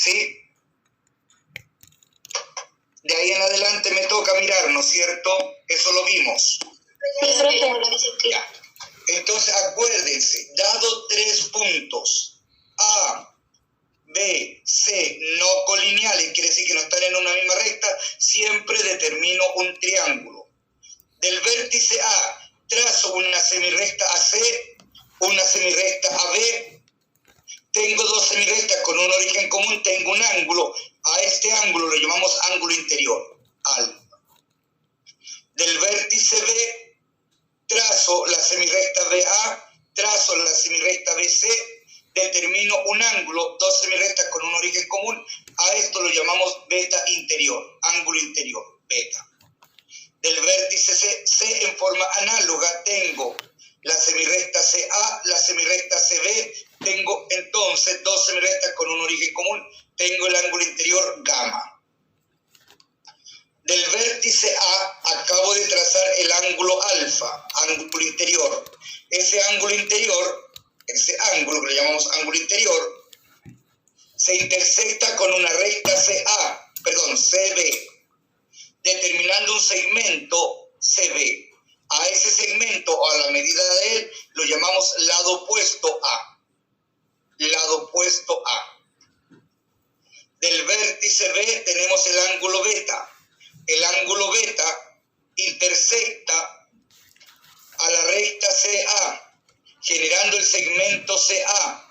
¿sí? De ahí en adelante me toca mirar, ¿no es cierto? Eso lo vimos. Sí, profe. Ya. Entonces, acuérdense, dado 3 puntos, A, B, C, no colineales, quiere decir que no están en una misma recta, siempre determino un triángulo. Del vértice A, trazo una semirrecta AC, una semirrecta AB, tengo 2 semirrectas con un origen común, tengo un ángulo, a este ángulo lo llamamos ángulo interior, alfa. Del vértice B, trazo la semirrecta BA, trazo la semirrecta BC, determino un ángulo, 2 semirrectas con un origen común, a esto lo llamamos beta interior, ángulo interior, beta. Del vértice C en forma análoga tengo la semirrecta CA, la semirrecta CB, tengo entonces 2 semirrectas con un origen común, tengo el ángulo interior gamma. Del vértice A acabo de trazar el ángulo alfa, ángulo interior. Ese ángulo interior, ese ángulo que le llamamos ángulo interior, se intersecta con una recta CB, determinando un segmento CB. A ese segmento o a la medida de él lo llamamos lado opuesto A. Lado opuesto A. Del vértice B tenemos el ángulo beta. El ángulo beta intersecta a la recta CA, generando el segmento CA.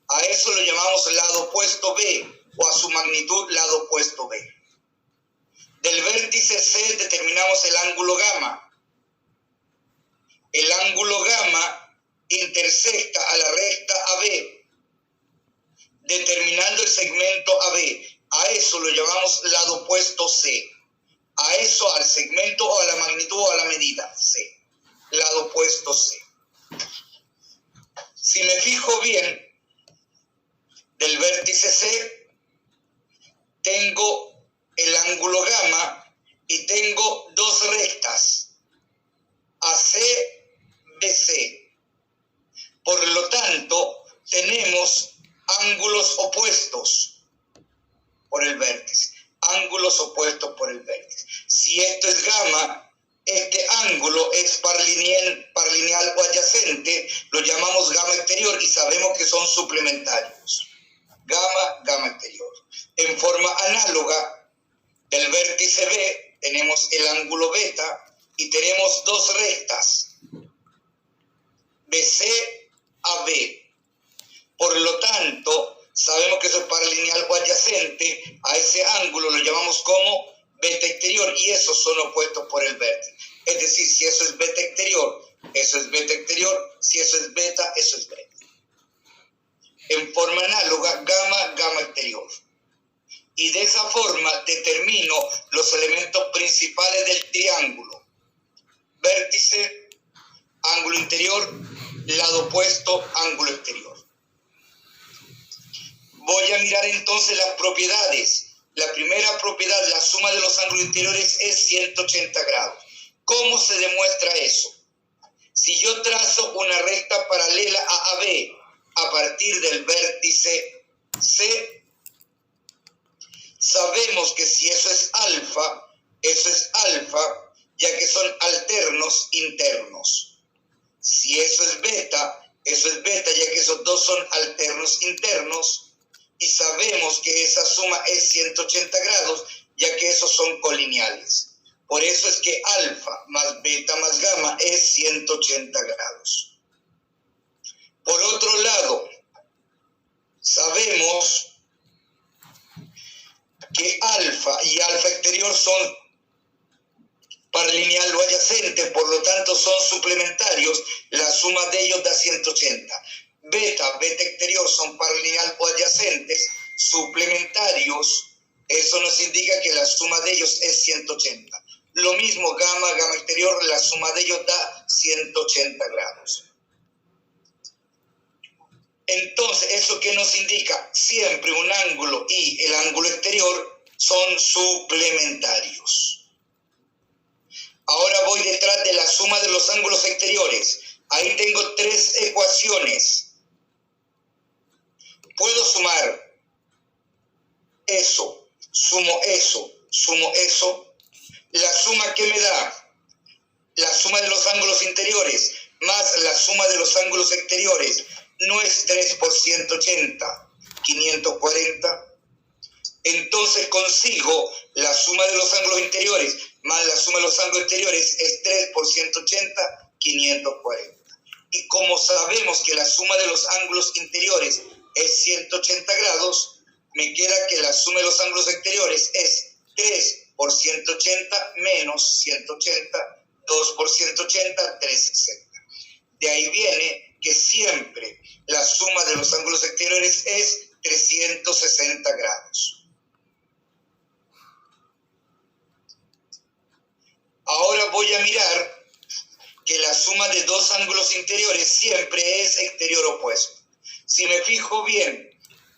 A eso lo llamamos lado opuesto B, o a su magnitud lado opuesto B. Del vértice C determinamos el ángulo gamma. El ángulo gamma intersecta a la recta AB, determinando el segmento AB. A eso lo llamamos lado opuesto C. A eso, al segmento o a la magnitud o a la medida, C. Lado opuesto C. Si me fijo bien, del vértice C tengo el ángulo gamma y tengo 2 rectas, AC, BC. Por lo tanto, tenemos ángulos opuestos por el vértice. Ángulos opuestos por el vértice. Si esto es gamma, este ángulo es parlineal o adyacente, lo llamamos gamma exterior y sabemos que son suplementarios. Gamma, gamma exterior. En forma análoga, del vértice B tenemos el ángulo beta y tenemos 2 rectas, BC a B. Por lo tanto, sabemos que eso es paralineal o adyacente, a ese ángulo lo llamamos como beta exterior y esos son opuestos por el vértice. Es decir, si eso es beta exterior, eso es beta exterior, si eso es beta, eso es beta. En forma análoga, gamma, gamma exterior. Y de esa forma determino los elementos principales del triángulo. Vértice, ángulo interior, lado opuesto, ángulo exterior. Voy a mirar entonces las propiedades. La primera propiedad, la suma de los ángulos interiores es 180 grados. ¿Cómo se demuestra eso? Si yo trazo una recta paralela a AB a partir del vértice C, sabemos que si eso es alfa, ya que son alternos internos. Si eso es beta, ya que esos dos son alternos internos. Y sabemos que esa suma es 180 grados, ya que esos son colineales. Por eso es que alfa más beta más gamma es 180 grados. Por otro lado, sabemos que alfa y alfa exterior son paralineal o adyacente, por lo tanto son suplementarios, la suma de ellos da 180. Beta, beta exterior son paralineal o adyacentes, suplementarios, eso nos indica que la suma de ellos es 180. Lo mismo gamma, gamma exterior, la suma de ellos da 180 grados. Entonces, ¿eso qué nos indica? Siempre un ángulo y el ángulo exterior son suplementarios. Ahora voy detrás de la suma de los ángulos exteriores. Ahí tengo 3 ecuaciones. Puedo sumar eso, sumo eso, la suma que me da, la suma de los ángulos interiores más la suma de los ángulos exteriores, no es 3 por 180, 540. Entonces consigo la suma de los ángulos interiores más la suma de los ángulos exteriores es 3 por 180, 540. Y como sabemos que la suma de los ángulos interiores es 180 grados, me queda que la suma de los ángulos exteriores es 3 por 180 menos 180, 2 por 180, 360. De ahí viene que siempre la suma de los ángulos exteriores es 360 grados. Ahora voy a mirar que la suma de dos ángulos interiores siempre es exterior opuesto. Si me fijo bien,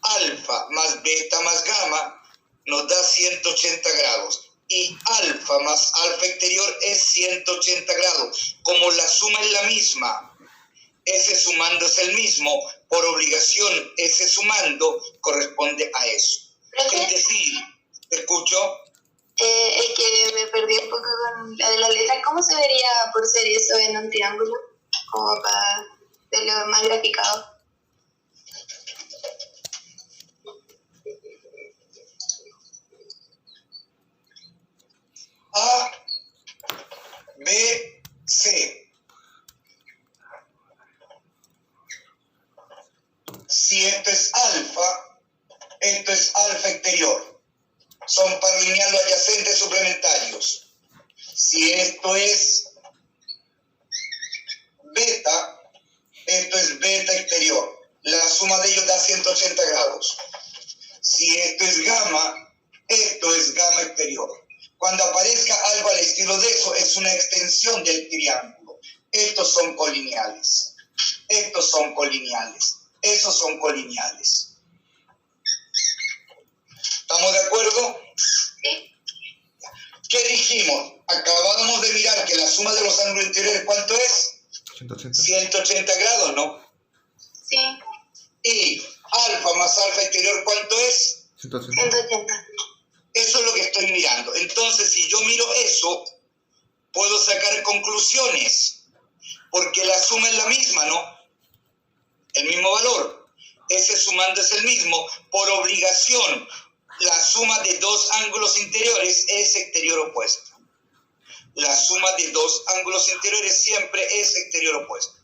alfa más beta más gamma nos da 180 grados. Y alfa más alfa exterior es 180 grados. Como la suma es la misma, ese sumando es el mismo, por obligación ese sumando corresponde a eso. Es decir, ¿te escucho? Es que me perdí un poco con la de la letra. ¿Cómo se vería por ser eso en un triángulo? Como para verlo más graficado. A, B, C. Si esto es alfa exterior. Son par lineal los adyacentes suplementarios. Si esto es beta, esto es beta exterior. La suma de ellos da 180 grados. Si esto es gamma, esto es gamma exterior. Cuando aparezca algo al estilo de eso, es una extensión del triángulo. Estos son colineales. Estos son colineales. Esos son colineales. ¿Estamos de acuerdo? Sí. ¿Qué dijimos? Acabamos de mirar que la suma de los ángulos interiores, ¿cuánto es? 180. 180 grados, ¿no? Sí. Y alfa más alfa exterior, ¿cuánto es? 180. 180. Eso es lo que estoy mirando. Entonces, si yo miro eso, puedo sacar conclusiones, porque la suma es la misma, ¿no? El mismo valor. Ese sumando es el mismo. Por obligación, la suma de dos ángulos interiores es exterior opuesto. La suma de dos ángulos interiores siempre es exterior opuesto.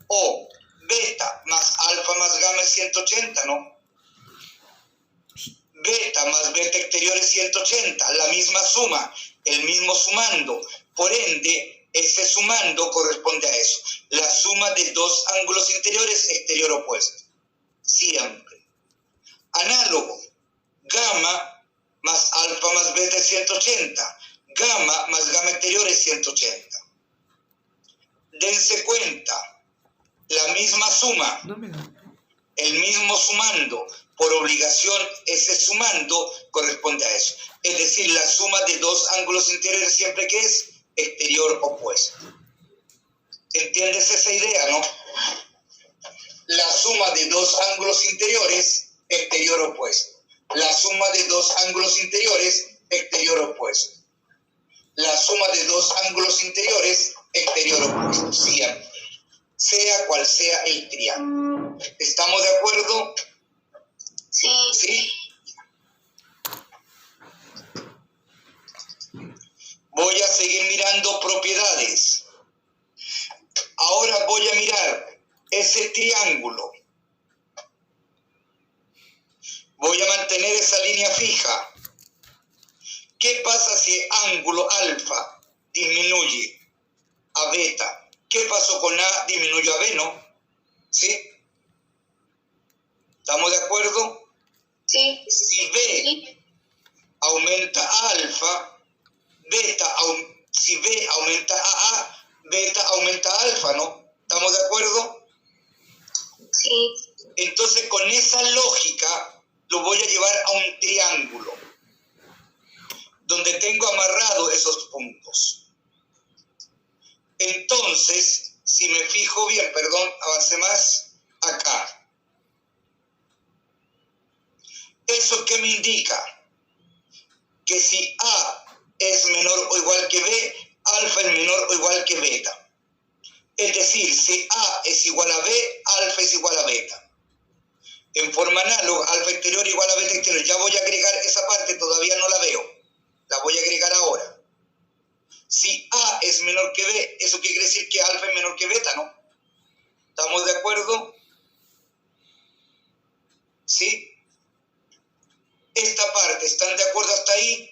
O beta más alfa más gamma es 180, ¿no? Beta más beta exterior es 180, la misma suma, el mismo sumando. Por ende, ese sumando corresponde a eso. La suma de dos ángulos interiores exterior opuesto. Siempre. Análogo. Gamma más alfa más beta es 180. Gamma más gamma exterior es 180. Dense cuenta. La misma suma. No me da. El mismo sumando, por obligación, ese sumando corresponde a eso. Es decir, la suma de dos ángulos interiores siempre que es exterior opuesto. ¿Entiendes esa idea, no? La suma de dos ángulos interiores, exterior opuesto. La suma de dos ángulos interiores, exterior opuesto. La suma de dos ángulos interiores, exterior opuesto. Siempre. Sea cual sea el triángulo. ¿Estamos de acuerdo? Sí. ¿Sí? Voy a seguir mirando propiedades. Ahora voy a mirar ese triángulo. Voy a mantener esa línea fija. ¿Qué pasa si el ángulo alfa disminuye a beta? ¿Qué pasó con A? Disminuyó a B, ¿no? ¿Sí? ¿Estamos de acuerdo? Sí. Si B Sí. aumenta a alfa, si B aumenta a A, beta aumenta a alfa, ¿no? ¿Estamos de acuerdo? Sí. Entonces, con esa lógica, lo voy a llevar a un triángulo, donde tengo amarrado esos puntos. Entonces, si me fijo bien, perdón, avance más, acá. ¿Eso qué me indica? que si A es menor o igual que B, alfa es menor o igual que beta. Es decir, si A es igual a B, alfa es igual a beta. En forma análoga, alfa exterior igual a beta exterior. Ya voy a agregar esa parte, todavía no la veo. La voy a agregar ahora. Si A es menor que B, eso quiere decir que alfa es menor que beta, ¿no? ¿Estamos de acuerdo? ¿Sí? Esta parte, ¿están de acuerdo hasta ahí?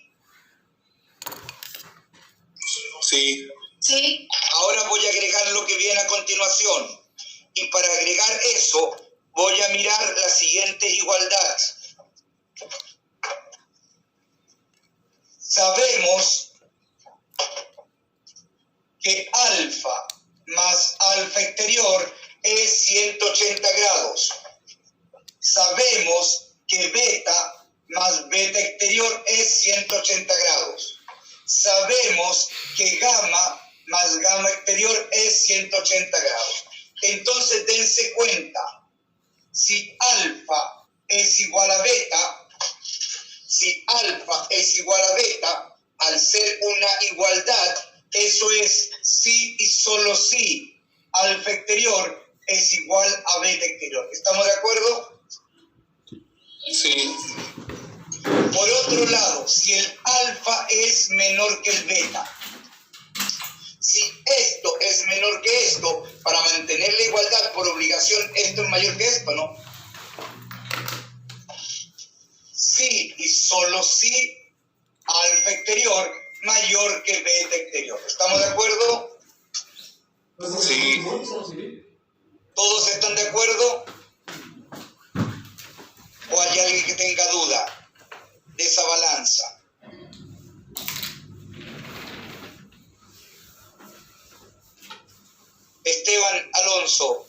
Sí. Sí. Ahora voy a agregar lo que viene a continuación. Y para agregar eso, voy a mirar la siguiente igualdad. Sabemos que alfa más alfa exterior es 180 grados. Sabemos que beta más beta exterior es 180 grados. Sabemos que gamma más gamma exterior es 180 grados. Entonces dense cuenta, si alfa es igual a beta, al ser una igualdad, eso es si y solo si alfa exterior es igual a beta exterior. ¿Estamos de acuerdo? Sí. Por otro lado, si el alfa es menor que el beta, si esto es menor que esto, para mantener la igualdad por obligación, esto es mayor que esto, ¿no? Si y solo si alfa exterior mayor que beta exterior. ¿Estamos de acuerdo? Sí. ¿Todos están de acuerdo? ¿O hay alguien que tenga duda de esa balanza? Esteban Alonso,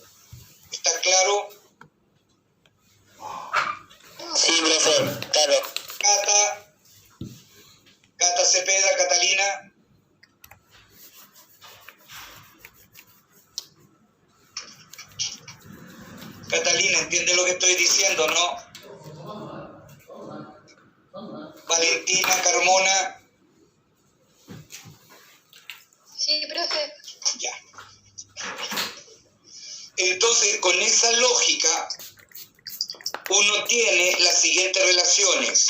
¿está claro? Sí, profesor, claro. Cata Cepeda, Catalina. Catalina, ¿entiende lo que estoy diciendo, no? Valentina, Carmona. Sí, profe. Ya. Entonces, con esa lógica, uno tiene las siguientes relaciones.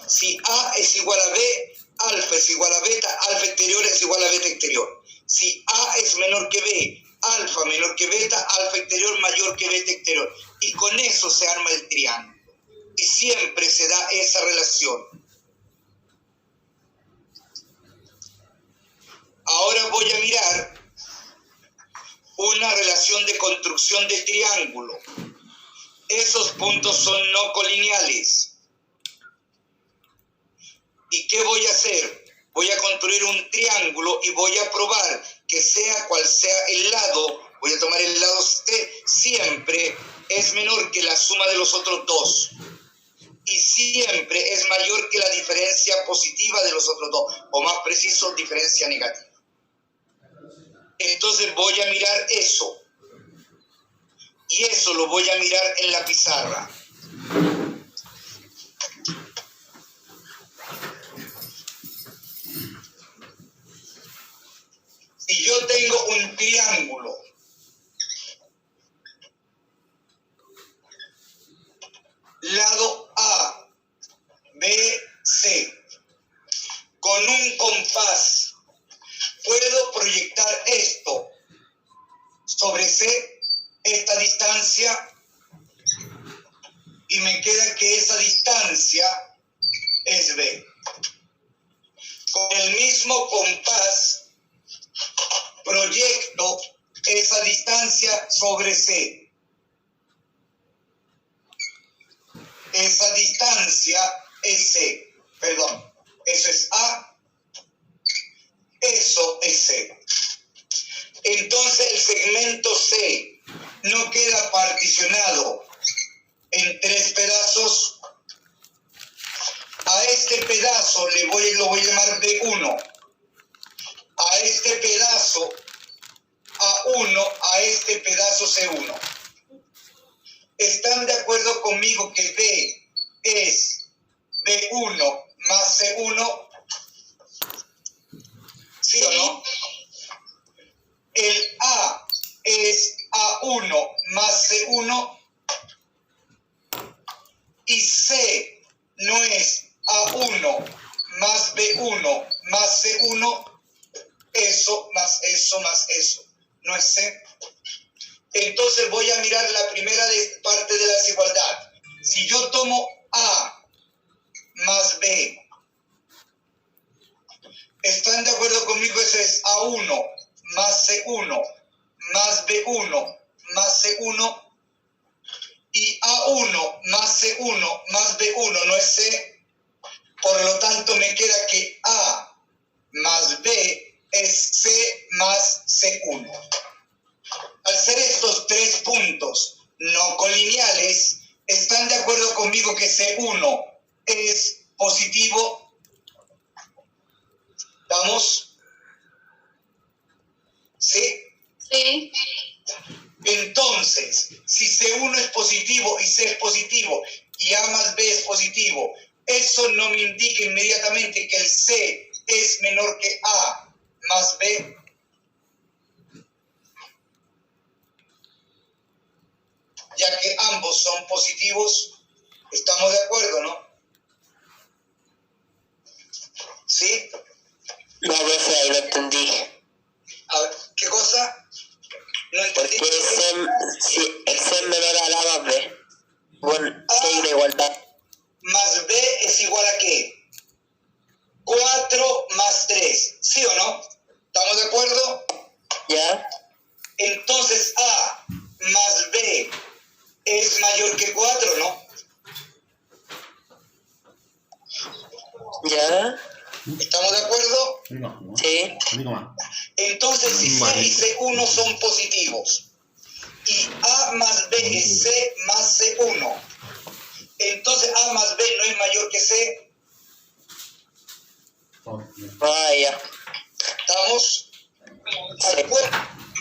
Si A es igual a B, alfa es igual a beta, alfa exterior es igual a beta exterior. Si A es menor que B, alfa menor que beta, alfa exterior mayor que beta exterior. Y con eso se arma el triángulo. Y siempre se da esa relación. Ahora voy a mirar una relación de construcción de triángulo. Esos puntos son no colineales. ¿Y qué voy a hacer? Voy a construir un triángulo y voy a probar que sea cual sea el lado, voy a tomar el lado C, siempre es menor que la suma de los otros dos. Y siempre es mayor que la diferencia positiva de los otros dos, o más preciso, diferencia negativa. Entonces voy a mirar eso. Y eso lo voy a mirar en la pizarra. Si yo tengo un triángulo lado A, B, C, con un compás, puedo proyectar esto sobre C, esta distancia, y me queda que esa distancia es B. Con el mismo compás proyecto esa distancia sobre C. Esa distancia es C. Perdón, eso es A, eso es C. Entonces el segmento C no queda particionado en tres pedazos. A este pedazo lo voy a llamar B1. A este pedazo A1, a este pedazo C1. ¿Están de acuerdo conmigo que B es B1 más C1, ¿sí o no? El A es A1 más C1 y C no es A1 más B1 más C1, eso más eso más eso, no es C. Entonces voy a mirar la primera parte de la desigualdad. Si yo tomo A más B, ¿están de acuerdo conmigo? Eso es A1 más C1 más B1 más C1 y A1 más C1 más B1 no es C. Por lo tanto me queda que A más B es C más C1. Al ser estos tres puntos no colineales, ¿están de acuerdo conmigo que C1 es positivo? ¿Estamos? ¿Sí? Sí. Entonces, si C1 es positivo y C es positivo y A más B es positivo, eso no me indica inmediatamente que el C es menor que A más B. Ya que ambos son positivos, ¿estamos de acuerdo, no? ¿Sí? No, profe, ahí no entendí. A ver, ¿qué cosa? No entendí. Porque si el C es menor a la más B. Bueno, si hay una igualdad. Más B es igual a ¿qué? 4 más 3, ¿sí o no? ¿Estamos de acuerdo? ¿Ya? Entonces A más B es mayor que 4, ¿no? ¿Ya? ¿Estamos de acuerdo? Sí. Entonces si C y C1 son positivos y A más B es C más C1, entonces A más B no es mayor que C. Vaya. ¿Estamos?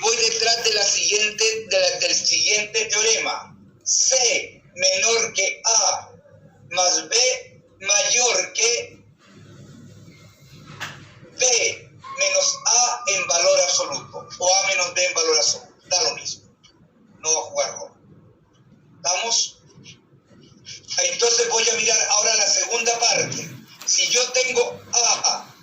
Voy detrás de del siguiente teorema. C menor que A más B mayor que B menos A en valor absoluto o A menos B en valor absoluto. Da lo mismo. No va a jugarlo. ¿Estamos? Entonces voy a mirar ahora la segunda parte. Si yo tengo A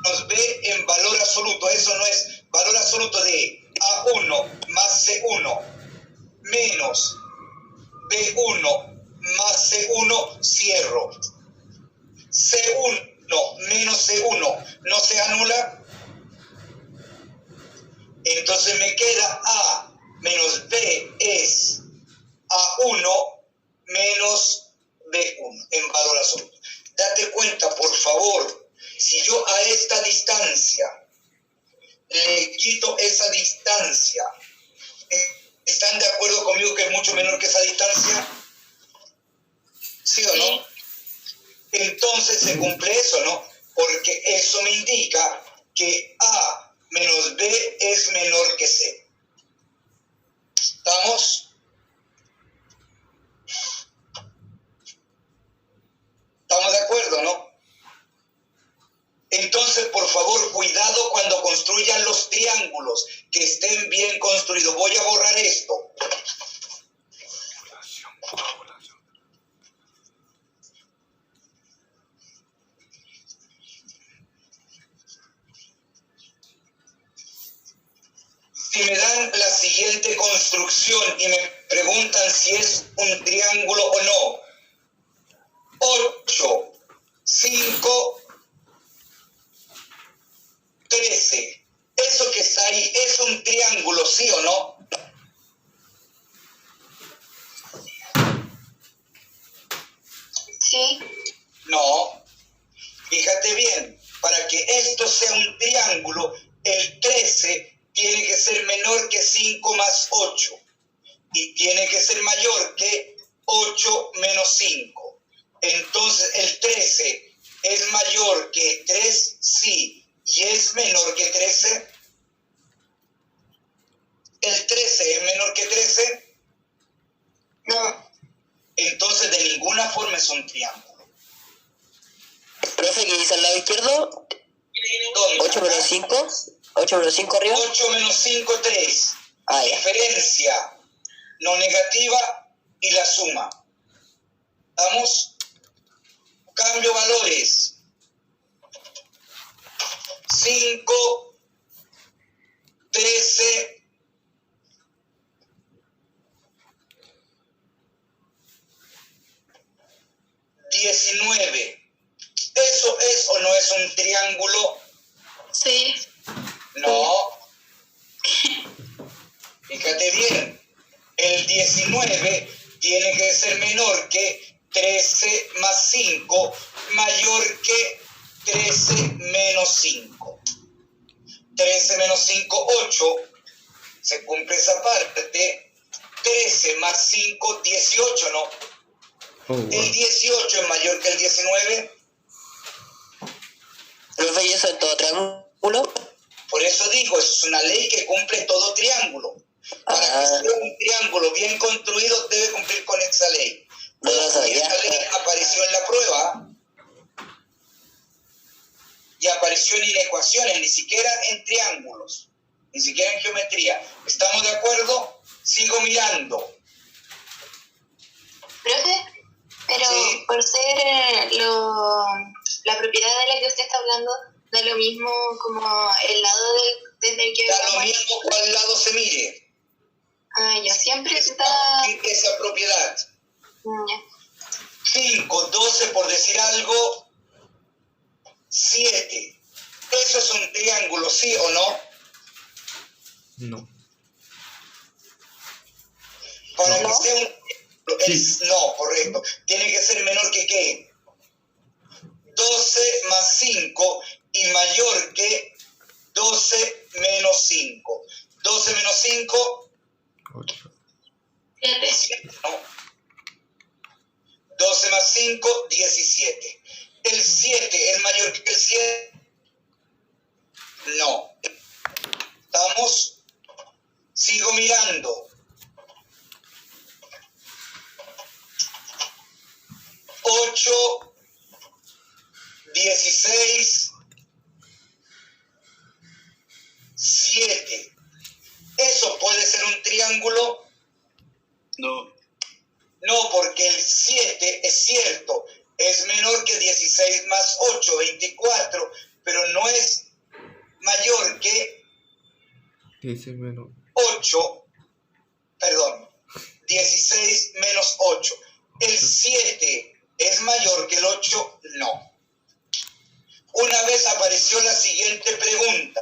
menos B en valor absoluto, eso no es valor absoluto de A1 más C1 menos B1 más C1, cierro. C1 menos C1 no se anula. Entonces me queda A menos B es A1 menos B1 en valor absoluto. Date cuenta, por favor, si yo a esta distancia le quito esa distancia, ¿están de acuerdo conmigo que es mucho menor que esa distancia? ¿Sí o no? Entonces se cumple eso, ¿no? Porque eso me indica que A menos B es menor que C. ¿Estamos? ¿Estamos de acuerdo, no? Entonces, por favor, cuidado cuando construyan los triángulos, que estén bien construidos. Voy a borrar esto. Si me dan la siguiente construcción y me preguntan si es un triángulo o no, 8, 5, 13. Eso que está ahí es un triángulo, ¿sí o no? Sí. No. Fíjate bien, para que esto sea un triángulo, el 13 tiene que ser menor que 5 más 8 y tiene que ser mayor que 8 menos 5. Entonces el 13 es mayor que 3, sí, y es menor que 13. ¿El 13 es menor que 13? No. Entonces de ninguna forma es un triángulo. Profe, ¿qué dice al lado izquierdo? ¿Dónde? 8 menos 5. 8 menos 5 arriba. 8 menos 5, 3. Ah, ya. Diferencia no negativa y la suma. ¿Estamos? Cambio valores. 5, 13, 19. ¿Eso es o no es un triángulo? Sí. No. Fíjate bien. El 19 tiene que ser menor que 13 más 5, mayor que 13 menos 5. 13 menos 5, 8. Se cumple esa parte. 13 más 5, 18, ¿no? Oh, wow. El 18 es mayor que el 19. Profe, ¿y eso en todo triángulo? Por eso digo, es una ley que cumple todo triángulo. Para que sea un triángulo bien construido, debe cumplir con esa ley. No lo sabía. Esa ley apareció en la prueba y apareció en inecuaciones, ni siquiera en triángulos, ni siquiera en geometría. ¿Estamos de acuerdo? Sigo mirando. Profe, pero Sí. por ser la propiedad de la que usted está hablando, da lo mismo como el lado desde el que Da lo veamos. mismo cuál lado se mire. Ah, ya siempre Esa, está. esa propiedad. Ya. 5, 12 por decir algo, 7. ¿Eso es un triángulo, sí o no? No. Para ¿No? que sea un triángulo, Sí. no, correcto. Tiene que ser menor que ¿qué? 12 más 5 y mayor que 12 menos 5. 12 menos 5, 8. 7. 7, ¿no? 12 más 5, 17. ¿El 7 es mayor que el 7? No. ¿Estamos? Sigo mirando. 8, 16, 7. ¿Eso puede ser un triángulo? No. No, porque el 7 es cierto, es menor que 16 más 8, 24, pero no es mayor que 16 menos. 8, perdón, 16 menos 8. ¿El 7 es mayor que el 8? No. Una vez apareció la siguiente pregunta.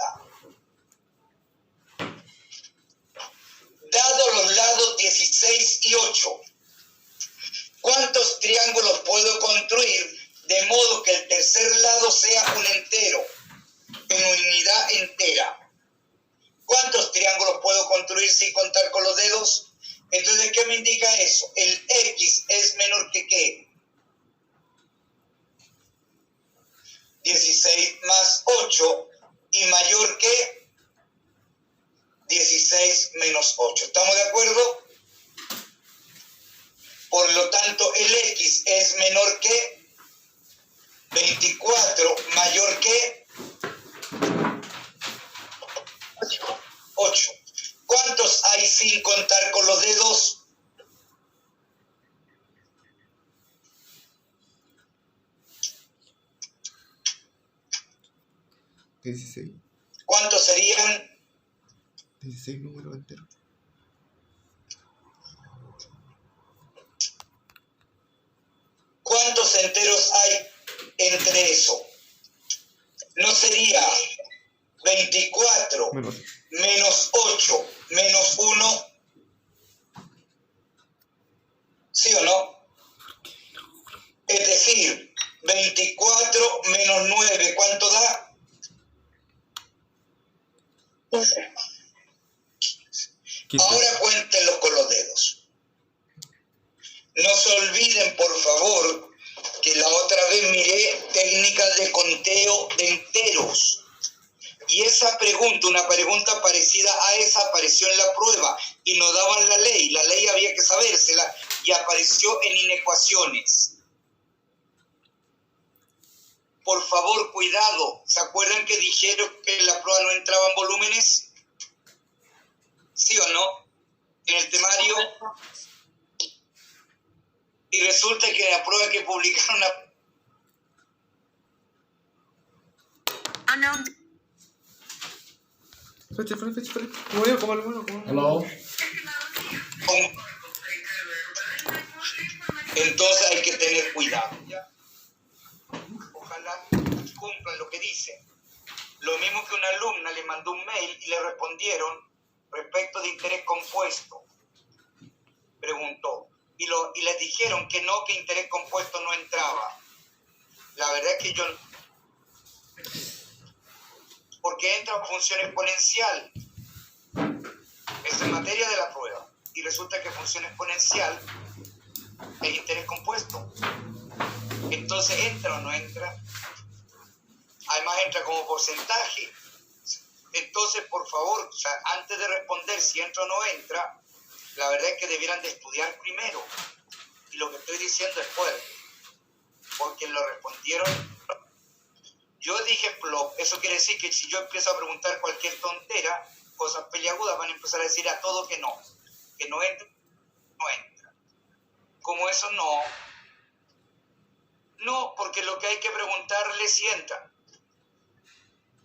Dado los lados 16 y 8, ¿cuántos triángulos puedo construir de modo que el tercer lado sea un entero, en unidad entera? ¿Cuántos triángulos puedo construir sin contar con los dedos? Entonces, ¿qué me indica eso? El X es menor que ¿qué? 16 más 8 y mayor que 16 menos 8. ¿Estamos de acuerdo? Por lo tanto, el X es menor que 24, mayor que 8. ¿Cuántos hay sin contar con los dedos? ¿16? ¿Cuántos serían? 16 números enteros. ¿Cuántos enteros hay entre eso? ¿No sería 24 Menos. menos 8 menos 1? ¿Sí o no? Es decir, 24 menos 9, ¿cuánto da? 15. 15. Ahora cuéntenlo con los dedos. No se olviden, por favor, que la otra vez miré técnicas de conteo de enteros. Y esa pregunta, una pregunta parecida a esa, apareció en la prueba y nos daban la ley. La ley había que sabérsela y apareció en inecuaciones. por favor, cuidado. ¿Se acuerdan que dijeron que en la prueba no entraban volúmenes? ¿Sí o no? En el temario. Y resulta que en la prueba que publicaron Hello. entonces hay que tener cuidado. ¿Ya? Ojalá cumplan lo que dicen. Lo mismo que una alumna le mandó un mail y le respondieron respecto de interés compuesto. Preguntó. Y les dijeron que no, que interés compuesto no entraba. La verdad es que yo... Porque entra función exponencial. Es en materia de la prueba. Y resulta que función exponencial es interés compuesto. Entonces, ¿entra o no entra? Además, entra como porcentaje. Entonces, por favor, o sea, antes de responder si entra o no entra, la verdad es que debieran de estudiar primero. Y lo que estoy diciendo es fuerte. Porque lo respondieron. Yo dije plop. Eso quiere decir que si yo empiezo a preguntar cualquier tontera, cosas peliagudas, van a empezar a decir a todo que no. Que no entra, no entra. Como eso no. No, porque lo que hay que preguntarle si entra.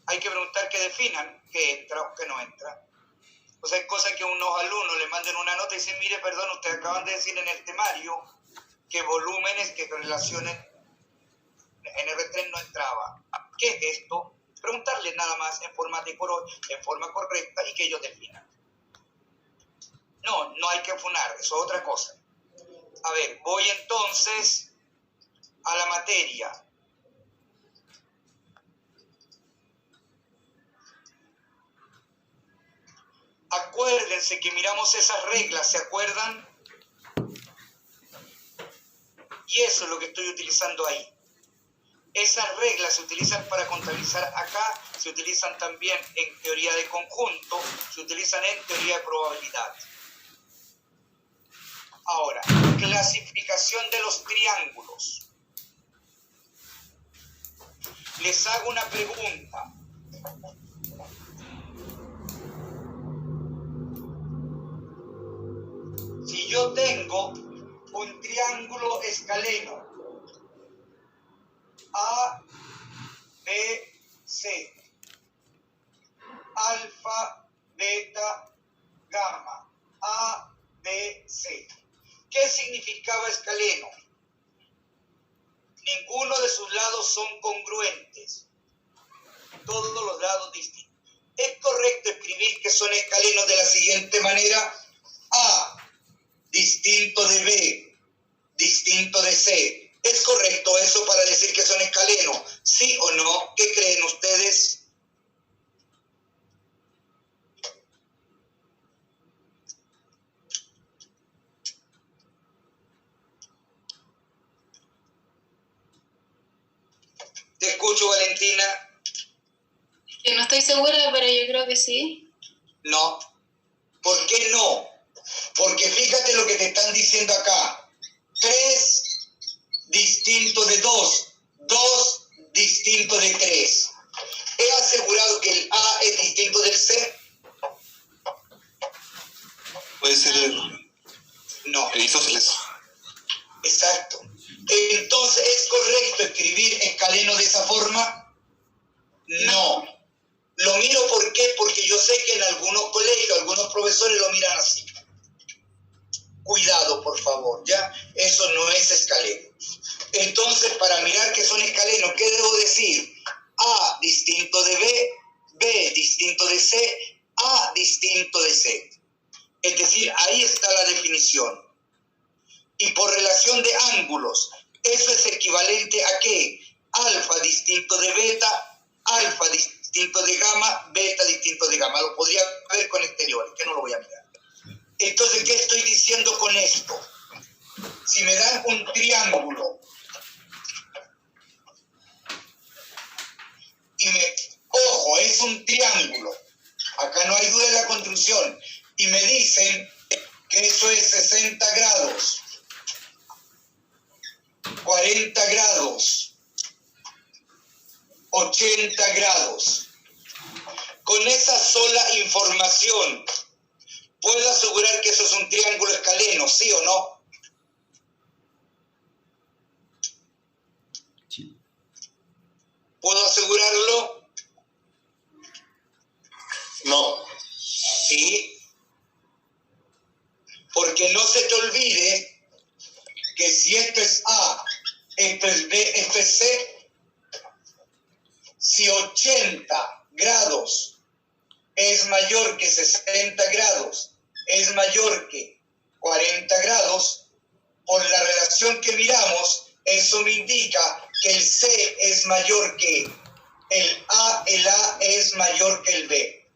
Hay que preguntar que definan que entra o que no entra. O sea, es cosa que unos alumnos le manden una nota y dicen, mire, perdón, ustedes acaban de decir en el temario que volúmenes, que relaciones en R3 no entraba. ¿Qué es esto? Preguntarles nada más en forma correcta y que ellos definan. No hay que funar, eso es otra cosa. A ver, voy entonces a la materia. Acuérdense que miramos esas reglas, ¿se acuerdan? Y eso es lo que estoy utilizando ahí. Esas reglas se utilizan para contabilizar acá, se utilizan también en teoría de conjunto, se utilizan en teoría de probabilidad. Ahora, clasificación de los triángulos. Les hago una pregunta. Si yo tengo un triángulo escaleno, A, B, C, alfa, beta, gamma, A, B, C. ¿Qué significaba escaleno? Ninguno de sus lados son congruentes. Todos los lados distintos. ¿Es correcto escribir que son escalenos de la siguiente manera? A, distinto de B, distinto de C. ¿Es correcto eso para decir que son escalenos? ¿Sí o no? ¿Qué creen ustedes? Te escucho, Valentina. Yo no estoy segura, pero yo creo que sí. No. ¿Por qué no? Porque fíjate lo que te están diciendo acá. 3 distinto de 2. 2 distinto de 3. ¿He asegurado que el A es distinto del C? Puede ser No. isósceles. Exacto. Entonces, ¿es correcto escribir escaleno de esa forma? No. Lo miro ¿por qué? Porque yo sé que en algunos colegios, algunos profesores lo miran así. Cuidado, por favor, ¿ya? Eso no es escaleno. Entonces, para mirar que son escalenos, ¿qué debo decir? A distinto de B, B distinto de C, A distinto de C. Es decir, ahí está la definición. Y por relación de ángulos, eso es equivalente a ¿qué? Alfa distinto de beta, alfa distinto de gamma, beta distinto de gamma. Lo podría ver con exteriores, que no lo voy a mirar. Entonces, ¿qué estoy diciendo con esto? Si me dan un triángulo y ojo, es un triángulo, acá no hay duda de la construcción, y me dicen que eso es 60 grados, 40 grados, 80 grados. Con esa sola información, ¿puedo asegurar que eso es un triángulo escaleno, sí o no? Sí. ¿Puedo asegurarlo? No. Sí. Porque no se te olvide que si esto es A, esto es B, esto es C, si 80 grados es mayor que 60 grados, es mayor que 40 grados, por la relación que miramos, eso me indica que el C es mayor que el A es mayor que el B.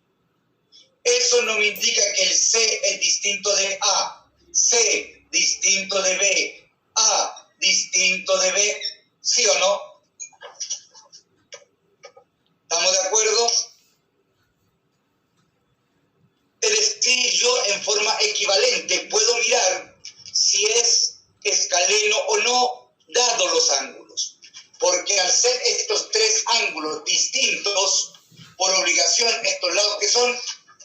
Eso no me indica que el C es distinto de A, C distinto de B, A distinto de B, ¿sí o no? ¿Estamos de acuerdo? Es decir, yo en forma equivalente puedo mirar si es escaleno o no, dado los ángulos. Porque al ser estos tres ángulos distintos, por obligación, estos lados que son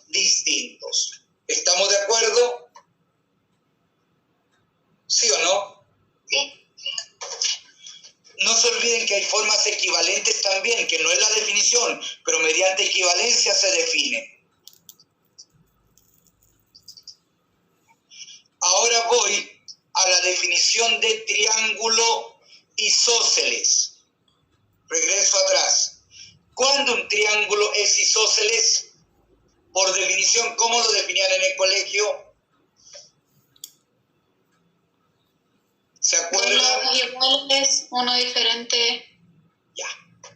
distintos. ¿Estamos de acuerdo? ¿Sí o no? Sí. No se olviden que hay formas equivalentes también, que no es la definición, pero mediante equivalencia se define. Ahora voy a la definición de triángulo isósceles. Regreso atrás. ¿Cuándo un triángulo es isósceles? Por definición, ¿cómo lo definían en el colegio? ¿Se Dos acuerdan? lados iguales, uno diferente. Ya.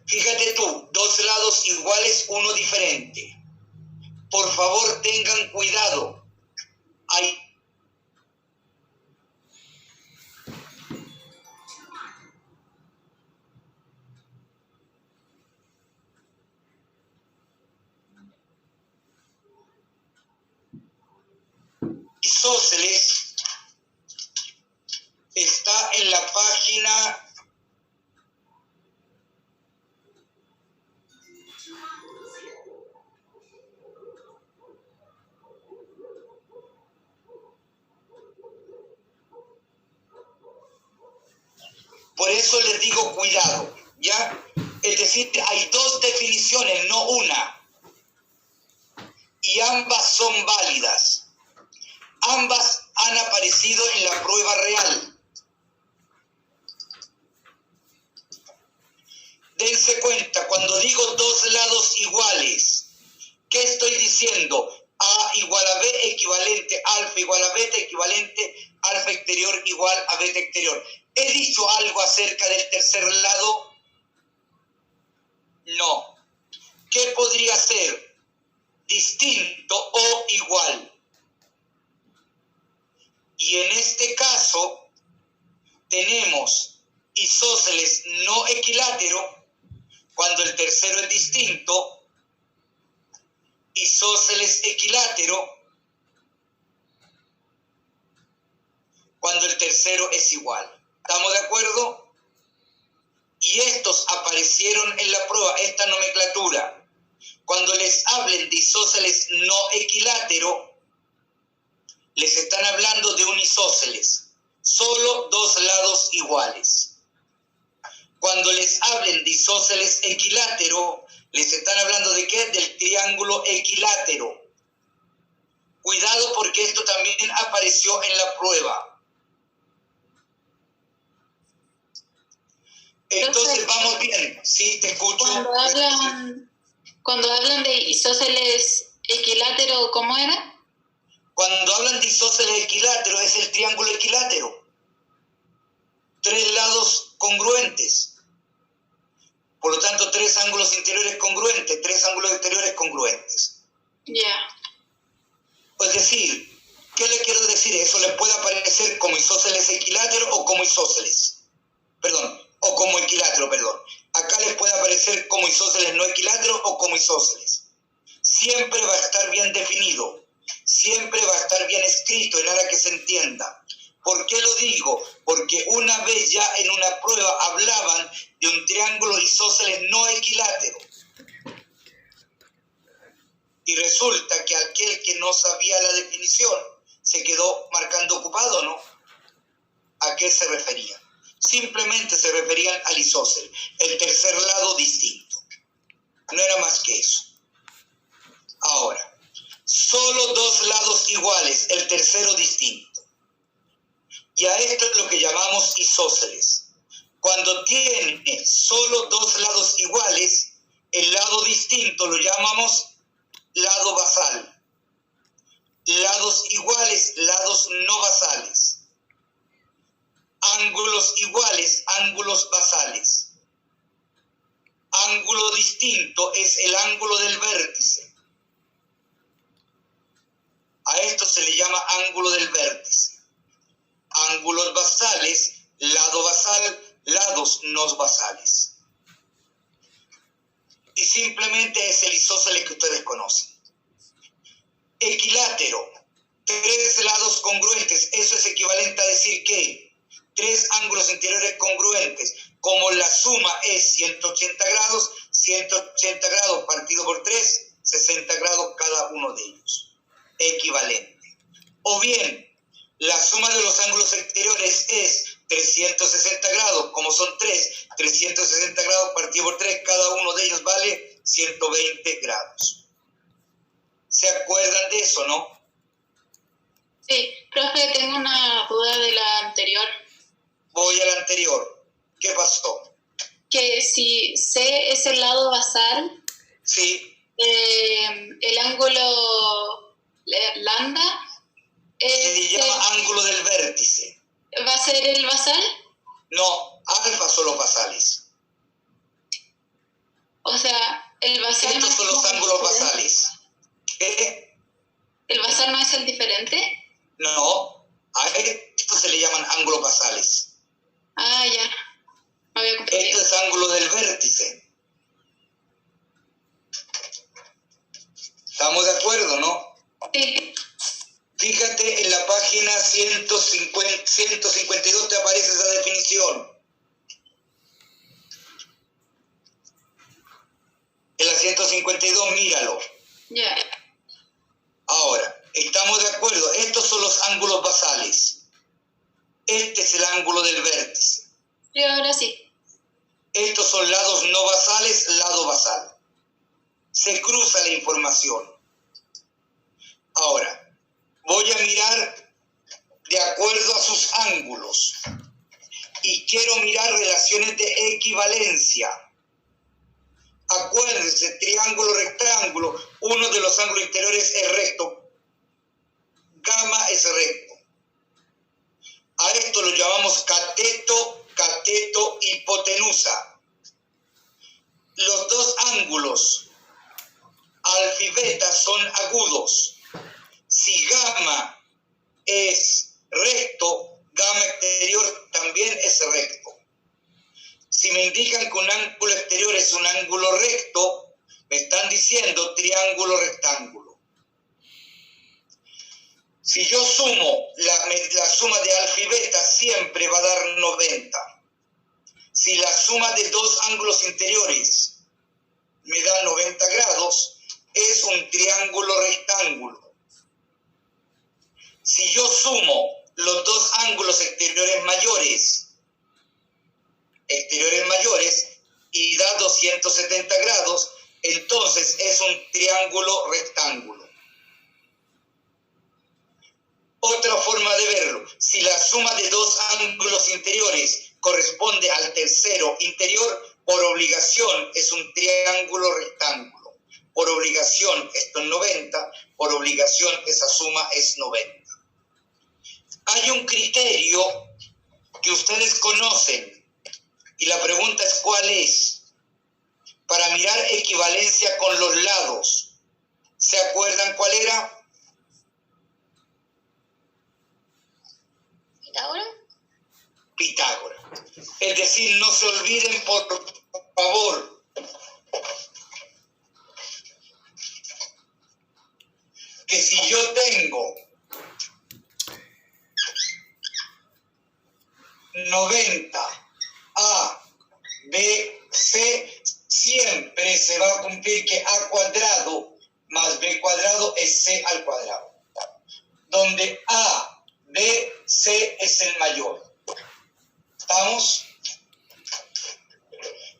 Fíjate tú, dos lados iguales, uno diferente. Por favor, tengan cuidado. Hay isósceles, está en la página 'Por eso les digo cuidado, ¿ya? Es decir, hay dos definiciones, no una. Y ambas son válidas. Ambas han aparecido en la prueba real. Dense cuenta, cuando digo dos lados iguales, ¿qué estoy diciendo? A igual a B equivalente alfa igual a beta equivalente alfa exterior igual a beta exterior. ¿He dicho algo acerca del tercer lado? No. ¿Qué podría ser? Distinto o igual. Y en este caso tenemos isósceles no equilátero cuando el tercero es distinto, isósceles equilátero cuando el tercero es igual. ¿Estamos de acuerdo? Y estos aparecieron en la prueba, esta nomenclatura. Cuando les hablen de isósceles no equilátero, les están hablando de un isósceles, solo dos lados iguales. Cuando les hablen de isósceles equilátero, les están hablando de ¿qué? Del triángulo equilátero. Cuidado porque esto también apareció en la prueba. Entonces vamos bien, ¿sí? Te escucho. Cuando hablan de isósceles equilátero, ¿cómo era? Cuando hablan de isósceles equilátero es el triángulo equilátero. Tres lados congruentes. Por lo tanto, tres ángulos interiores congruentes, tres ángulos exteriores congruentes. Ya. Es decir, ¿qué le quiero decir? Eso le puede aparecer como isósceles equilátero o como isósceles. O como equilátero, perdón. Acá les puede aparecer como isósceles no equilátero o como isósceles. Siempre va a estar bien definido. Siempre va a estar bien escrito en aras que se entienda. ¿Por qué lo digo? Porque una vez ya en una prueba hablaban de un triángulo isósceles no equilátero. Y resulta que aquel que no sabía la definición se quedó marcando ocupado, ¿no? ¿A qué se refería? Simplemente se referían al isósceles, el tercer lado distinto. No era más que eso. Ahora, solo dos lados iguales, el tercero distinto. Y a esto es lo que llamamos isósceles. Cuando tiene solo dos lados iguales, el lado distinto lo llamamos lado basal. Lados iguales, lados no basales. Ángulos iguales, ángulos basales. Ángulo distinto es el ángulo del vértice. A esto se le llama ángulo del vértice. Ángulos basales, lado basal, lados no basales. Y simplemente es el isósceles que ustedes conocen. Equilátero, tres lados congruentes, eso es equivalente a decir que tres ángulos interiores congruentes, como la suma es 180 grados partido por 3, 60 grados cada uno de ellos. Equivalente. O bien, la suma de los ángulos exteriores es 360 grados, como son 360 grados partido por 3, cada uno de ellos vale 120 grados. ¿Se acuerdan de eso, no? Sí, profe, tengo una duda de la anterior. Voy a la anterior. ¿Qué pasó? Que si C es el lado basal, Sí, el ángulo lambda se llama ángulo del vértice. ¿va a ser el basal? No, alfa son los basales. O sea, el basal no Estos es son los el ángulos diferente. basales. ¿Qué? ¿El basal no es el diferente? No, a esto se le llaman ángulos basales. Ah, ya. Me había Esto confundido. es ángulo del vértice. ¿Estamos de acuerdo, no? Sí. Fíjate, en la página 152 te aparece esa definición. En la 152, míralo. Ya. Ahora, estamos de acuerdo, estos son los ángulos basales. Este es el ángulo del vértice. Sí, ahora sí. Estos son lados no basales, lado basal. Se cruza la información. Ahora, voy a mirar de acuerdo a sus ángulos. Y quiero mirar relaciones de equivalencia. Acuérdense, triángulo, rectángulo, uno de los ángulos interiores es recto. Gamma es recto. A esto lo llamamos cateto, cateto, hipotenusa. Los dos ángulos alfa y beta son agudos. Si gamma es recto, gamma exterior también es recto. Si me indican que un ángulo exterior es un ángulo recto, me están diciendo triángulo rectángulo. Si yo sumo la suma de alfa y beta, siempre va a dar 90. Si la suma de dos ángulos interiores me da 90 grados, es un triángulo rectángulo. Si yo sumo los dos ángulos exteriores mayores y da 270 grados, entonces es un triángulo rectángulo. Otra forma de verlo, si la suma de dos ángulos interiores corresponde al tercero interior, por obligación es un triángulo rectángulo. Por obligación esto es 90, por obligación esa suma es 90. Hay un criterio que ustedes conocen y la pregunta es ¿cuál es? Para mirar equivalencia con los lados. ¿Se acuerdan cuál era? ¿Pitágoras? Pitágoras. Es decir, no se olviden, por favor, que si yo tengo 90 A, B, C, siempre se va a cumplir que A cuadrado más B cuadrado es C al cuadrado. Donde A, B, C es el mayor. ¿Estamos?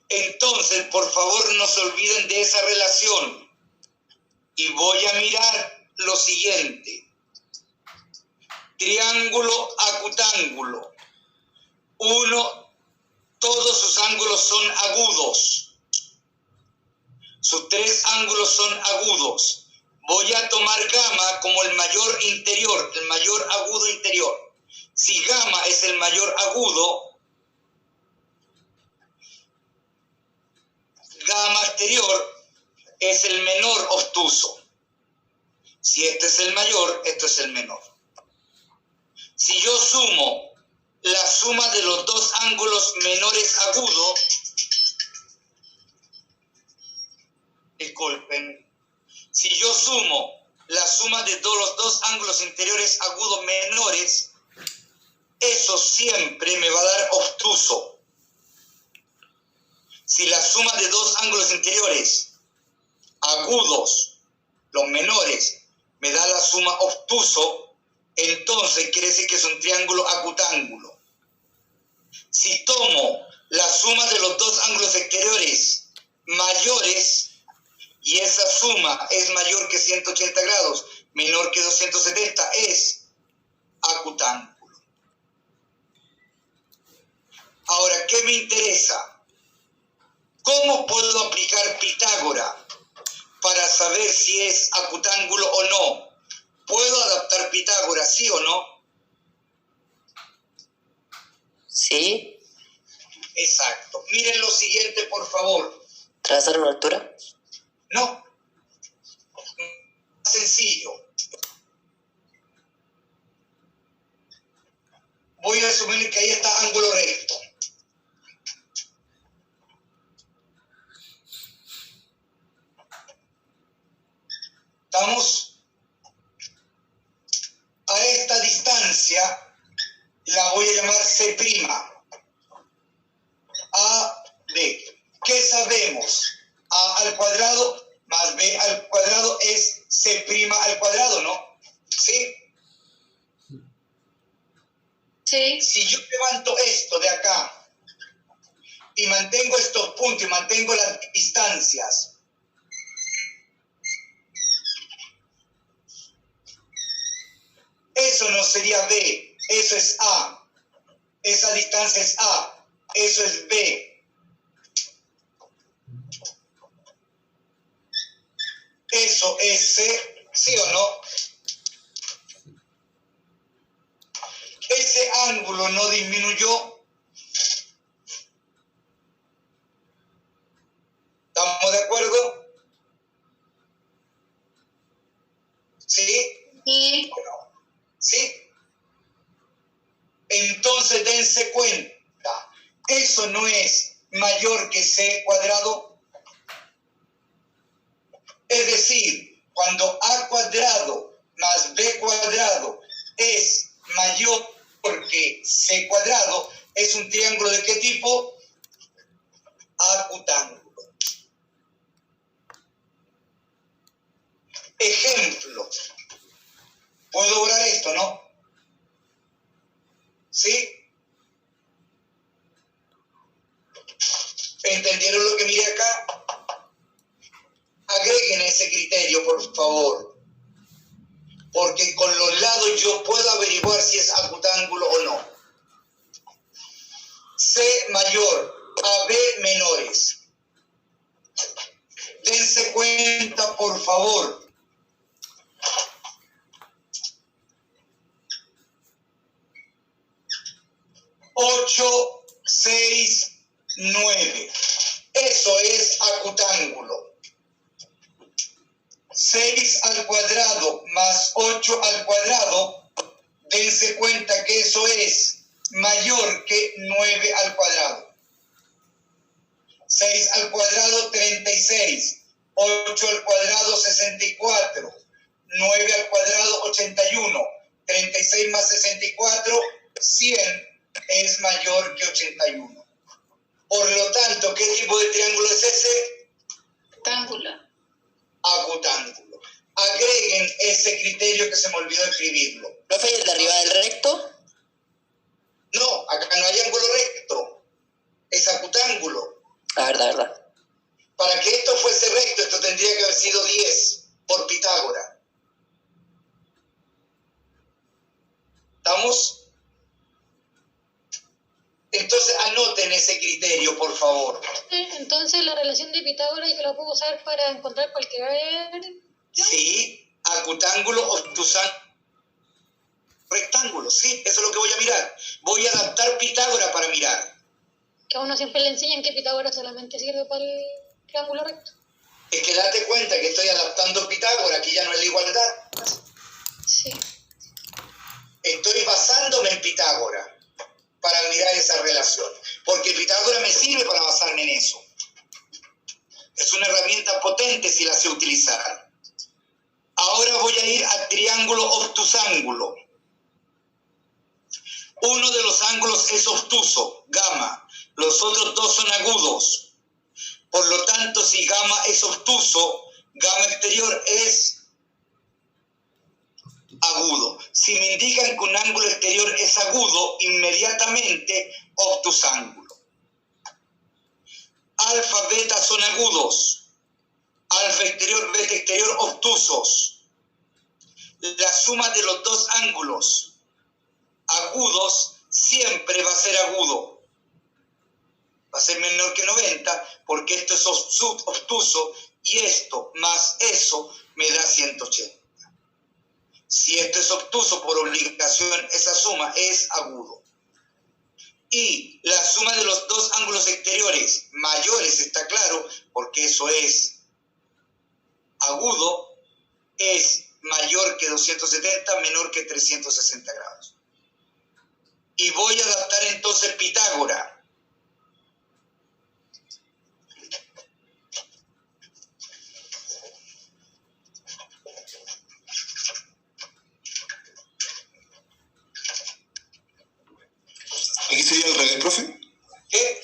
Entonces, por favor, no se olviden de esa relación. Y voy a mirar lo siguiente. Triángulo acutángulo. Todos sus ángulos son agudos. Sus tres ángulos son agudos. Voy a tomar gamma como el mayor interior, el mayor agudo interior. Si gamma es el mayor agudo, gamma exterior es el menor obtuso. Si este es el mayor, esto es el menor. Si yo sumo la suma de los dos ángulos menores agudos, disculpen, si yo sumo la suma de los dos ángulos interiores agudos menores, eso siempre me va a dar obtuso. Si la suma de dos ángulos interiores agudos, los menores, me da la suma obtuso, entonces quiere decir que es un triángulo acutángulo. Si tomo la suma de los dos ángulos exteriores mayores y esa suma es mayor que 180 grados, menor que 270, es acutángulo. Ahora, ¿qué me interesa? ¿Cómo puedo aplicar Pitágoras para saber si es acutángulo o no? ¿Puedo adaptar Pitágoras, sí o no? Sí. Exacto. Miren lo siguiente, por favor. ¿Trazar una altura? No. Sencillo. Voy a asumir que ahí está ángulo recto. ¿Estamos? A esta distancia la voy a llamar C'. A, B. ¿Qué sabemos? A al cuadrado más B al cuadrado es C' al cuadrado, ¿no? ¿Sí? Sí. Si yo levanto esto de acá y mantengo estos puntos y mantengo las distancias, eso no sería B, eso es A. Esa distancia es A, eso es B. Eso es C, ¿sí o no? Ese ángulo no disminuyó. ¿Estamos de acuerdo? ¿Sí? Sí. ¿Sí? Entonces dense cuenta, eso no es mayor que C cuadrado. Es decir, cuando A cuadrado más B cuadrado es mayor que C cuadrado, es un triángulo ¿de qué tipo? Acutángulo. Ejemplo. ¿Puedo lograr esto, no? ¿Sí? ¿Entendieron lo que miré acá? Agreguen ese criterio, por favor. Porque con los lados yo puedo averiguar si es acutángulo o no. C mayor, AB menores. Dense cuenta, por favor. 8, 6, 9. Eso es acutángulo. 6 al cuadrado más 8 al cuadrado, dense cuenta que eso es mayor que 9 al cuadrado. 6 al cuadrado, 36. 8 al cuadrado, 64. 9 al cuadrado, 81. 36 más 64, 100 es mayor que 81. Por lo tanto, ¿qué tipo de triángulo es ese? Rectángulo. Acutángulo. Agreguen ese criterio que se me olvidó escribirlo. ¿Profe, y el de arriba del recto? No, acá no hay ángulo recto. Es acutángulo. La verdad. Para que esto fuese recto, esto tendría que haber sido 10 por Pitágoras. ¿Estamos? Entonces anoten ese criterio, por favor. Entonces la relación de Pitágoras yo la puedo usar para encontrar cualquier... Sí, acutángulo, obtusángulo, rectángulo. Sí, eso es lo que voy a mirar. Voy a adaptar Pitágoras para mirar. Que a uno siempre le enseñan que Pitágoras solamente sirve para el triángulo recto. Es que date cuenta que estoy adaptando Pitágoras, aquí ya no es la igualdad. Sí. Estoy basándome en Pitágoras para mirar esa relación. Porque Pitágoras me sirve para basarme en eso. Es una herramienta potente si la sé utilizar. Ahora voy a ir a triángulo obtusángulo. Uno de los ángulos es obtuso, gamma. Los otros dos son agudos. Por lo tanto, si gamma es obtuso, gamma exterior es agudo. Si me indican que un ángulo exterior es agudo, inmediatamente obtusángulo. Alfa, beta son agudos. Alfa exterior, beta exterior, obtusos. La suma de los dos ángulos agudos siempre va a ser agudo. Va a ser menor que 90 porque esto es obtuso y esto más eso me da 180. Si esto es obtuso, por obligación, esa suma es agudo. Y la suma de los dos ángulos exteriores mayores, está claro, porque eso es agudo, es mayor que 270, menor que 360 grados. Y voy a adaptar entonces Pitágoras. ¿Aquí sería al revés, profe? ¿Qué?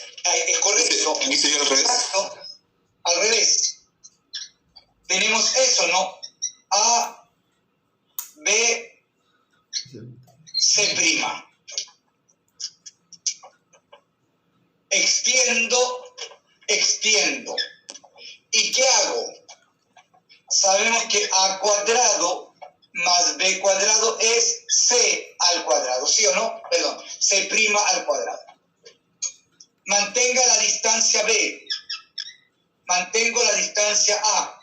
Es correcto. ¿Aquí sería al revés? Exacto. Al revés. Tenemos eso, ¿no? A, B, C'. Extiendo. ¿Y qué hago? Sabemos que A cuadrado más B cuadrado es C al cuadrado, ¿sí o no? Perdón, C' al cuadrado. Mantenga la distancia B. Mantengo la distancia A.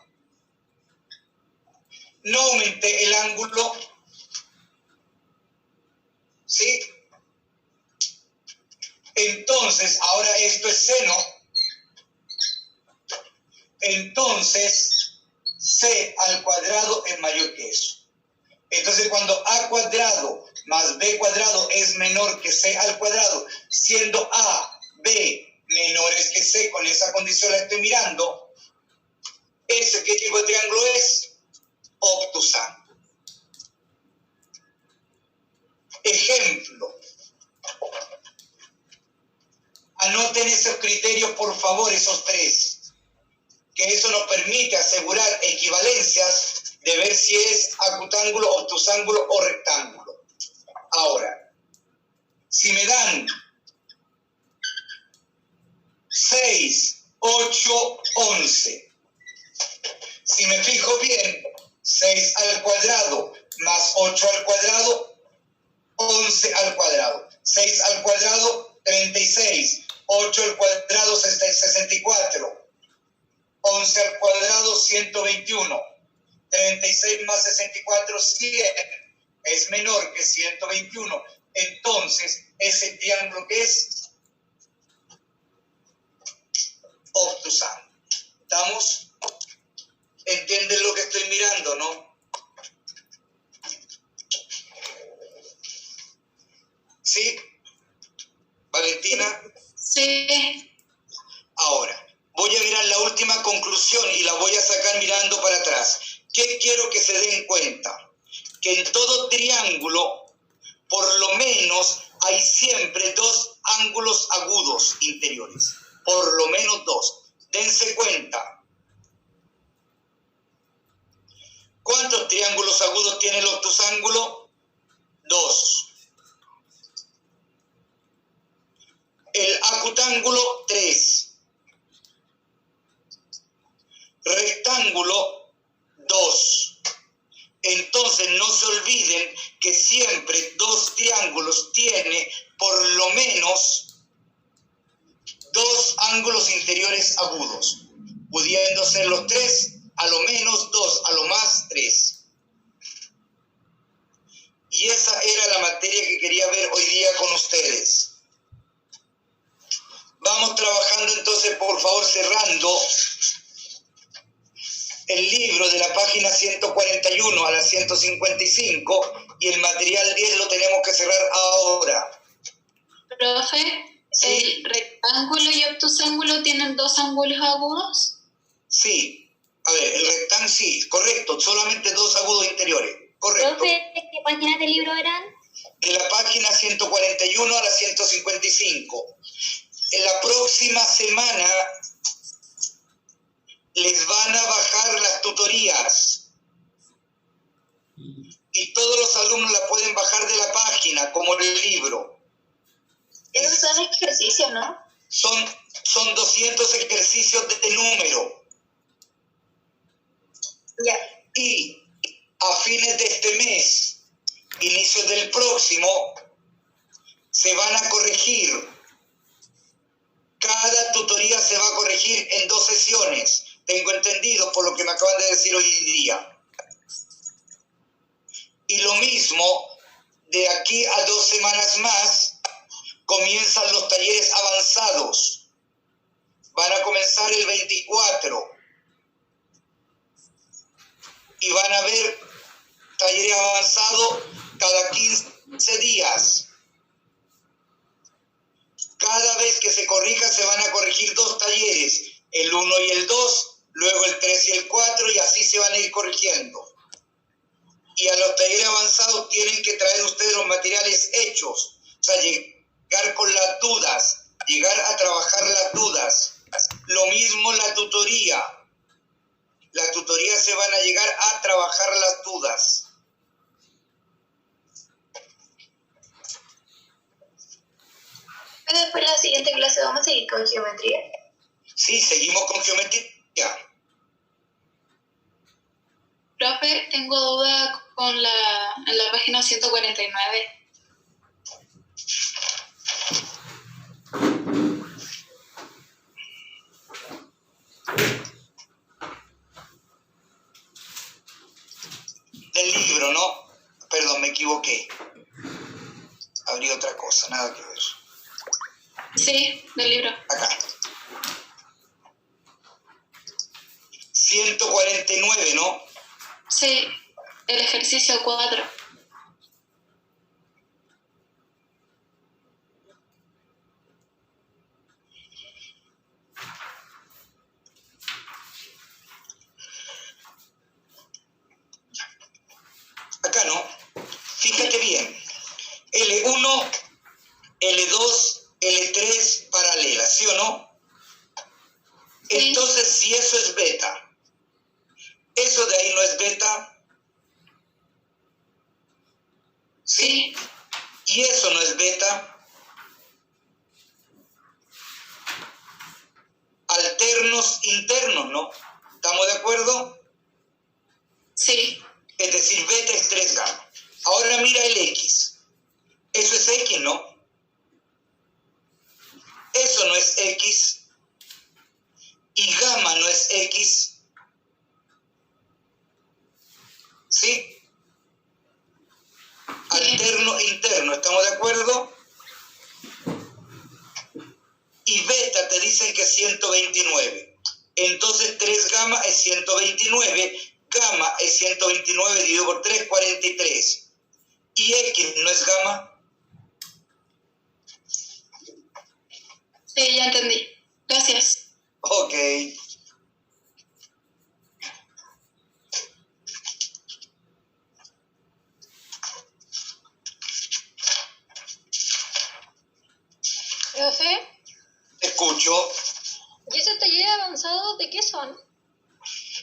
No aumenté el ángulo, ¿sí? Entonces, ahora esto es seno. Entonces, C al cuadrado es mayor que eso. Entonces, cuando A cuadrado más B cuadrado es menor que C al cuadrado, siendo A, B menores que C, con esa condición la estoy mirando, ¿ese qué tipo de triángulo es? Obtusángulo. Ejemplo. Anoten esos criterios, por favor, esos tres, que eso nos permite asegurar equivalencias de ver si es acutángulo, obtusángulo o rectángulo. Ahora, si me dan 6, 8, 11, si me fijo bien, 6 al cuadrado más 8 al cuadrado, 11 al cuadrado. 6 al cuadrado, 36. 8 al cuadrado, 64. 11 al cuadrado, 121. 36 más 64, 100. Es menor que 121. Entonces, ese triángulo que es obtusángulo. ¿Estamos? ¿Entienden lo que estoy mirando, no? ¿Sí? ¿Valentina? Sí. Ahora, voy a mirar la última conclusión y la voy a sacar mirando para atrás. ¿Qué quiero que se den cuenta? Que en todo triángulo, por lo menos, hay siempre dos ángulos agudos interiores. por lo menos 2. Dense cuenta. ¿Cuántos triángulos agudos tiene el octosángulo? 2. El acutángulo, 3. Rectángulo, 2. Entonces no se olviden que siempre 2 triángulos tiene por lo menos 2 ángulos interiores agudos, pudiendo ser los 3, a lo menos 2, a lo más 3. Y esa era la materia que quería ver hoy día con ustedes. Vamos trabajando entonces, por favor, cerrando el libro de la página 141 a la 155, y el material 10 lo tenemos que cerrar ahora. Profe, ¿Sí? ¿el rectángulo y obtusángulo tienen 2 ángulos agudos? Sí. A ver, el rectángulo, sí, correcto, solamente 2 agudos interiores. Correcto. Profe, ¿qué páginas del libro eran? De la página 141 a la 155. En la próxima semana les van a bajar las tutorías y todos los alumnos la pueden bajar de la página, como en el libro. Esos son ejercicios, ¿no? Son 200 ejercicios de número. Ya. Y a fines de este mes, inicios del próximo, se van a corregir. Cada tutoría se va a corregir en 2 sesiones. Tengo entendido por lo que me acaban de decir hoy día. Y lo mismo, de aquí a 2 semanas más, comienzan los talleres avanzados. Van a comenzar el 24. Y van a haber talleres avanzados cada 15 días. Cada vez que se corrija se van a corregir 2 talleres, el 1 y el 2, luego el 3 y el 4, y así se van a ir corrigiendo. Y a los talleres avanzados tienen que traer ustedes los materiales hechos, o sea, llegar con las dudas, llegar a trabajar las dudas. Lo mismo la tutoría. La tutoría se van a llegar a trabajar las dudas. Pero después en la siguiente clase vamos a seguir con geometría. Sí, seguimos con geometría. Profe, tengo duda con en la página 149. Del libro, ¿no? Perdón, me equivoqué. Abrí otra cosa, nada que ver. Sí, del libro. Acá. 149, ¿no? Sí, el ejercicio 4. Acá, ¿no? Fíjate bien. L1, L2, L3 paralelas, ¿sí o no? Sí. Entonces, si eso es beta, ¿eso de ahí no es beta? Sí. ¿Y eso no es beta? Alternos internos, ¿no? ¿Estamos de acuerdo? Sí. Es decir, beta es 3 gamma. Ahora mira el X. Eso es X, ¿no? Eso no es X. Y gamma no es X. ¿Sí? Alterno interno, ¿estamos de acuerdo? Y beta te dicen que es 129. Entonces 3 gamma es 129. Gamma es 129 dividido por 3, 43. ¿Y X no es gamma? Sí, ya entendí. Gracias. Ok. Profe, Escucho. avanzados de qué son?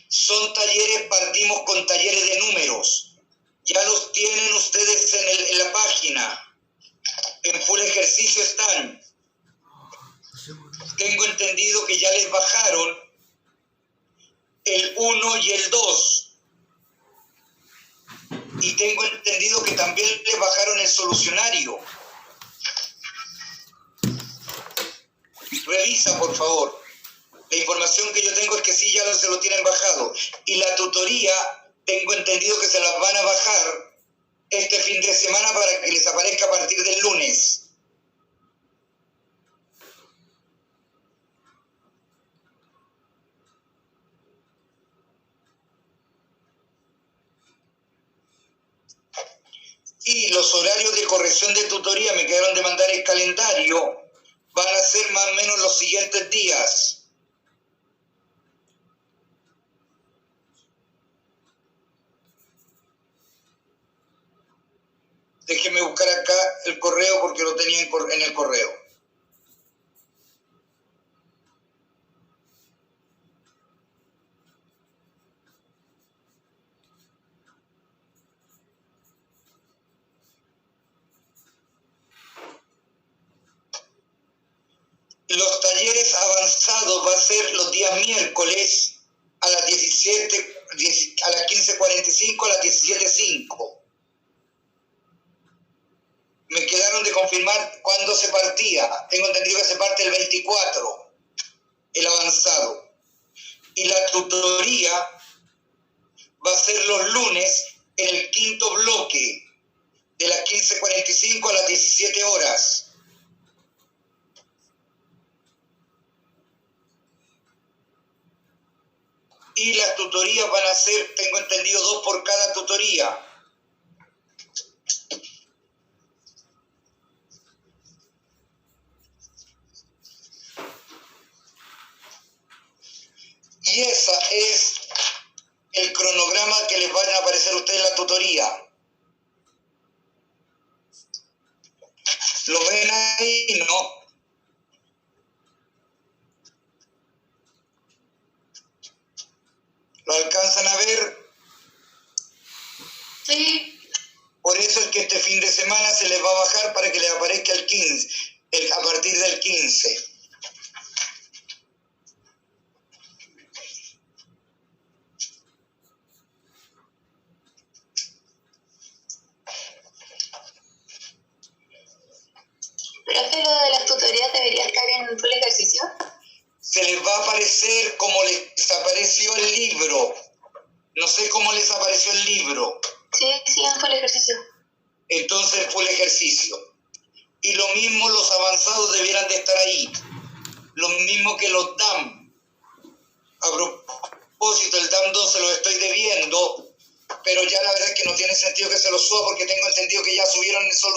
Son talleres, partimos con talleres de números. Ya los tienen ustedes en la página. En full ejercicio están. Tengo entendido que ya les bajaron el 1 y el 2. Y tengo entendido que también les bajaron el solucionario. Revisa, por favor. La información que yo tengo es que sí, ya se lo tienen bajado. Y la tutoría, tengo entendido que se las van a bajar este fin de semana para que les aparezca a partir del lunes. Y los horarios de corrección de tutoría, me quedaron de mandar el calendario, van a ser más o menos los siguientes días. Déjenme buscar acá el correo porque lo tenía en el correo. Los talleres avanzados va a ser los días miércoles a las 15:45 a las 17:05. Me quedaron de confirmar cuándo se partía. Tengo entendido que se parte el 24, el avanzado. Y la tutoría va a ser los lunes en el quinto bloque, de las 15:45 a las 17 horas. Y las tutorías van a ser, tengo entendido, 2 por cada tutoría. Y esa es el cronograma que les van a aparecer a ustedes en la tutoría. ¿Lo ven ahí? ¿No? ¿Lo alcanzan a ver? Sí. Por eso es que este fin de semana se les va a bajar para que les aparezca el 15, a partir del 15. Profe, lo de las tutorías debería estar en full ejercicio. Se les va a aparecer como les apareció el libro. No sé cómo les apareció el libro. Sí, en full ejercicio. Entonces full ejercicio. Y lo mismo los avanzados debieran de estar ahí. Lo mismo que los DAM. A propósito, el DAM 2 se los estoy debiendo, pero ya la verdad es que no tiene sentido que se los suba porque tengo entendido que ya subieron el solo